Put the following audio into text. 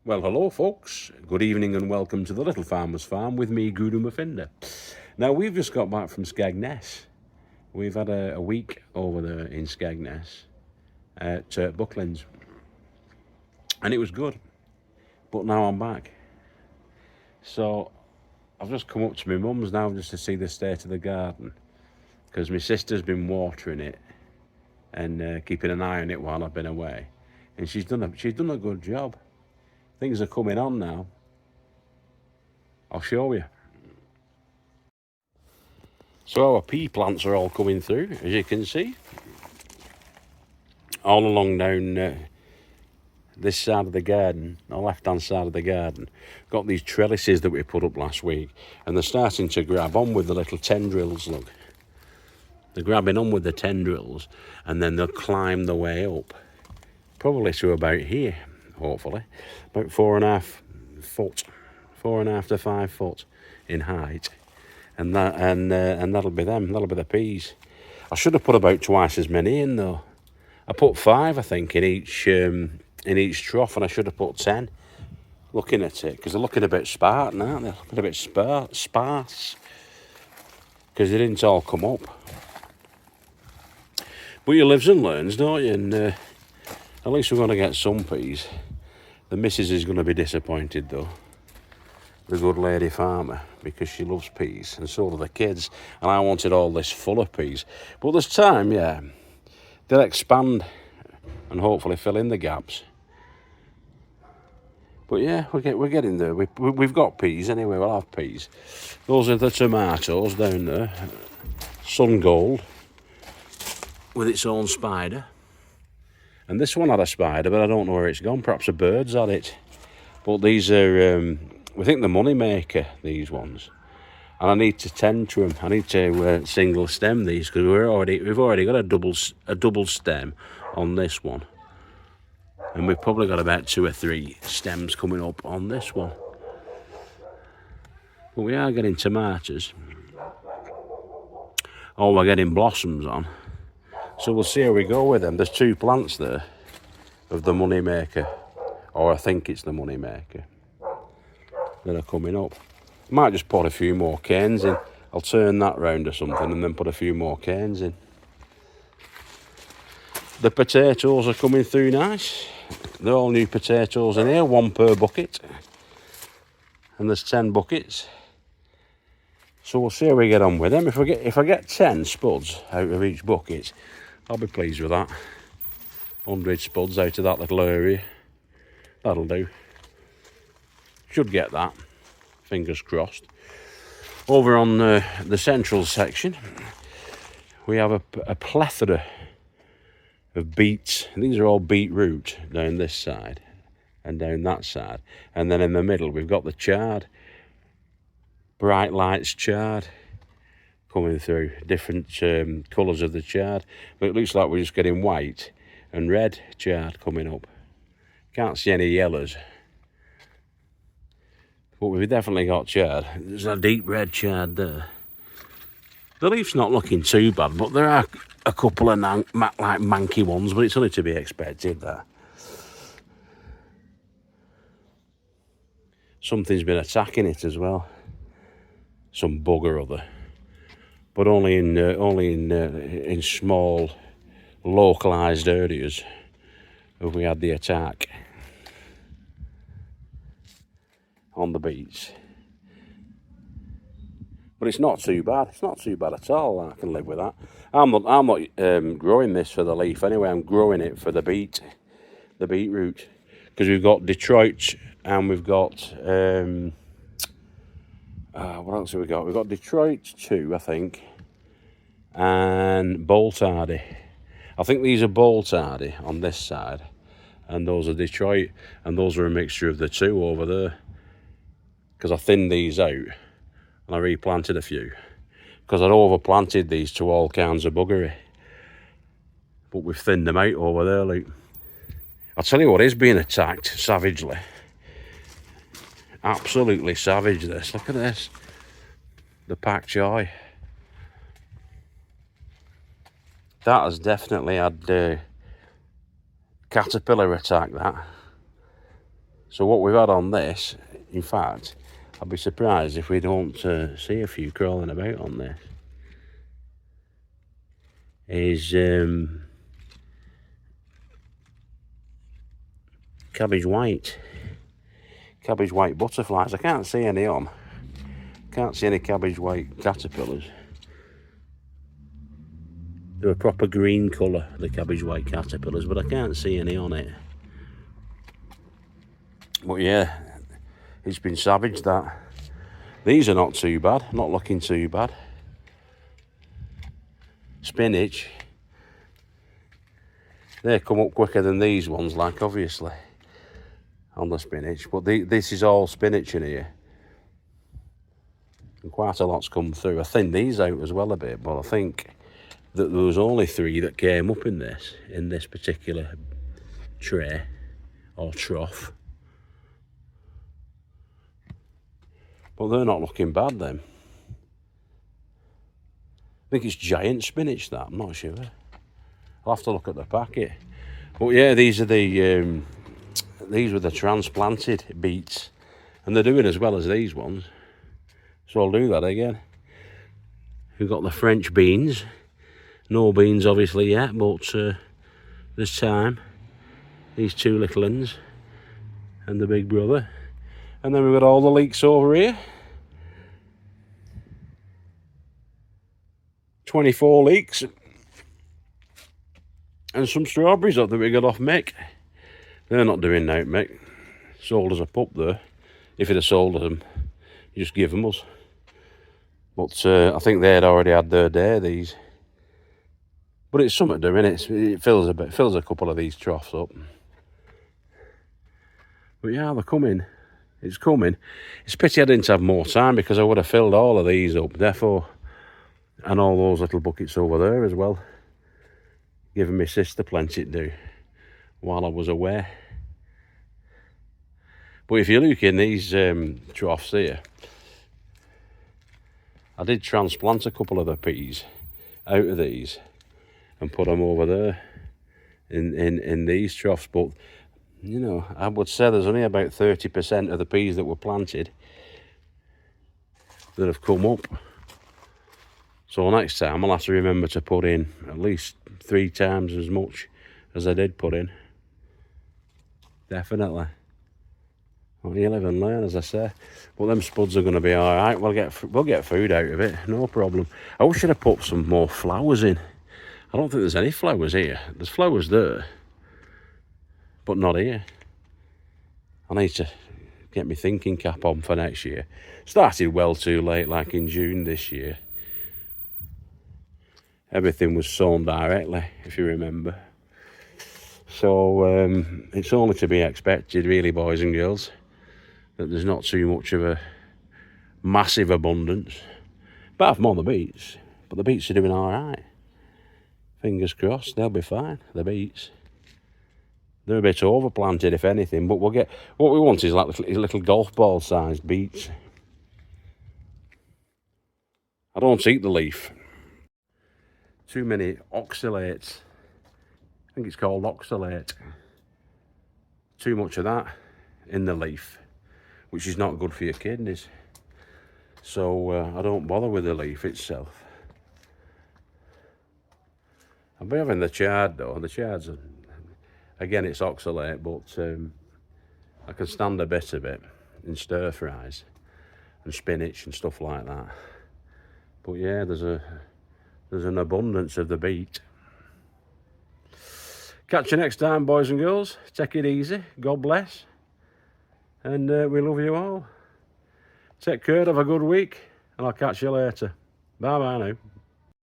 Well, hello, folks. Good evening and welcome to the Little Farmer's Farm with me, Guru Mafinda. Now, we've just got back from Skegness. We've had a week over there in Skegness at Bucklands, and it was good. But now I'm back. So I've just come up to my mum's now just to see the state of the garden, because my sister's been watering it and keeping an eye on it while I've been away, and she's done a good job. Things are coming on now. I'll show you. So our pea plants are all coming through, as you can see, all along down this side of the garden, the left-hand side of the garden. Got these trellises that we put up last week, and they're starting to grab on with the little tendrils, look. They're grabbing on with the tendrils, and then they'll climb the way up, probably to about here, hopefully, about 4.5 to 5 foot in height. And that'll be them. That'll be the peas. I should have put about twice as many in though. I put 5, I think, in each trough, and I should have put 10. Looking at it, because they're looking a bit spartan, aren't they? Looking a bit sparse, because they didn't all come up. But you lives and learns, don't you? And at least we're going to get some peas. The missus is going to be disappointed though, the good lady farmer, because she loves peas, and so do the kids, and I wanted all this full of peas. But there's time, yeah. They'll expand and hopefully fill in the gaps. But yeah, we're getting there. We've got peas anyway. We'll have peas. Those are the tomatoes down there. Sun gold with its own spider. And this one had a spider, but I don't know where it's gone. Perhaps a bird's had it. But these are, we think, the money maker, these ones. And I need to tend to them. I need to single stem these, because we've already got a double stem on this one. And we've probably got about 2 or 3 stems coming up on this one. But we are getting tomatoes. Oh, we're getting blossoms on. So we'll see how we go with them. There's 2 plants there of the money maker, or I think it's the money maker, that are coming up. I might just put a few more canes in. I'll turn that round or something and then put a few more canes in. The potatoes are coming through nice. They're all new potatoes in here, 1 per bucket. And there's 10 buckets. So we'll see how we get on with them. If I get 10 spuds out of each bucket, I'll be pleased with that. 100 spuds out of that little area. That'll do. Should get that. Fingers crossed. Over on the central section, we have a plethora of beets. These are all beetroot down this side and down that side. And then in the middle, we've got the chard. Bright lights chard coming through. Different colours of the chard. But it looks like we're just getting white and red chard coming up. Can't see any yellows. But we've definitely got chard. There's a deep red chard there. The leaf's not looking too bad, but there are a couple of like manky ones, but it's only to be expected that. Something's been attacking it as well. Some bug or other. But only in small, localised areas have we had the attack on the beets. But it's not too bad. It's not too bad at all. I can live with that. I'm not growing this for the leaf anyway. I'm growing it for the beetroot, because we've got Detroit and we've got what else have we got? We've got Detroit 2, I think, and Boltardy. I think these are Boltardy on this side, and those are Detroit, and those are a mixture of the 2 over there. Because I thinned these out and I replanted a few, because I'd overplanted these to all kinds of buggery. But we've thinned them out over there, like. I'll tell you what is being attacked savagely. Absolutely savage, this. Look at this. The pak choi. That has definitely had caterpillar attack, that. So what we've had on this, in fact, I'd be surprised if we don't see a few crawling about on this, is cabbage white butterflies. I can't see any on. Can't see any cabbage white caterpillars. They're a proper green colour, the cabbage white caterpillars, but I can't see any on it. But yeah, it's been savage, that. These are not too bad, not looking too bad. Spinach, they come up quicker than these ones, like, obviously, on the spinach. But this is all spinach in here. And quite a lot's come through. I thinned these out as well a bit, but I think that there was only 3 that came up in this particular tray or trough. But they're not looking bad then. I think it's giant spinach, that, I'm not sure. I'll have to look at the packet. But yeah, these were the transplanted beets, and they're doing as well as these ones. So I'll do that again. We've got the French beans. No beans obviously yet, but there's time. These 2 little ones and the big brother. And then we've got all the leeks over here. 24 leeks. And some strawberries up that we got off Mick. They're not doing now, Mick. Sold us a pup there. If he'd have sold them, you just give them us. But I think they'd already had their day, these. But it's something doing it. It fills a couple of these troughs up. But yeah, they're coming. It's coming. It's a pity I didn't have more time, because I would have filled all of these up, therefore, and all those little buckets over there as well. Giving my sister plenty to do while I was away. But if you look in these troughs here, I did transplant a couple of the peas out of these and put them over there in these troughs. But, you know, I would say there's only about 30% of the peas that were planted that have come up. So next time I'll have to remember to put in at least 3 times as much as I did put in. Definitely. Well, you live and learn, as I say. But them spuds are going to be all right. We'll get food out of it, no problem. I wish I'd have put some more flowers in. I don't think there's any flowers here. There's flowers there, but not here. I need to get my thinking cap on for next year. Started well too late, like in June this year. Everything was sown directly, if you remember. So it's only to be expected, really, boys and girls, that there's not too much of a massive abundance. Apart from all the beets. But the beets are doing all right. Fingers crossed, they'll be fine, the beets. They're a bit overplanted, if anything, but we'll get... What we want is like little golf ball sized beets. I don't eat the leaf. Too many oxalates. I think it's called oxalate. Too much of that in the leaf, which is not good for your kidneys. So I don't bother with the leaf itself. I'll be having the chard though. The chards, again, it's oxalate, but I can stand a bit of it in stir fries and spinach and stuff like that. But yeah, there's an abundance of the beet. Catch you next time, boys and girls. Take it easy. God bless. And we love you all. Take care. Have a good week. And I'll catch you later. Bye-bye now.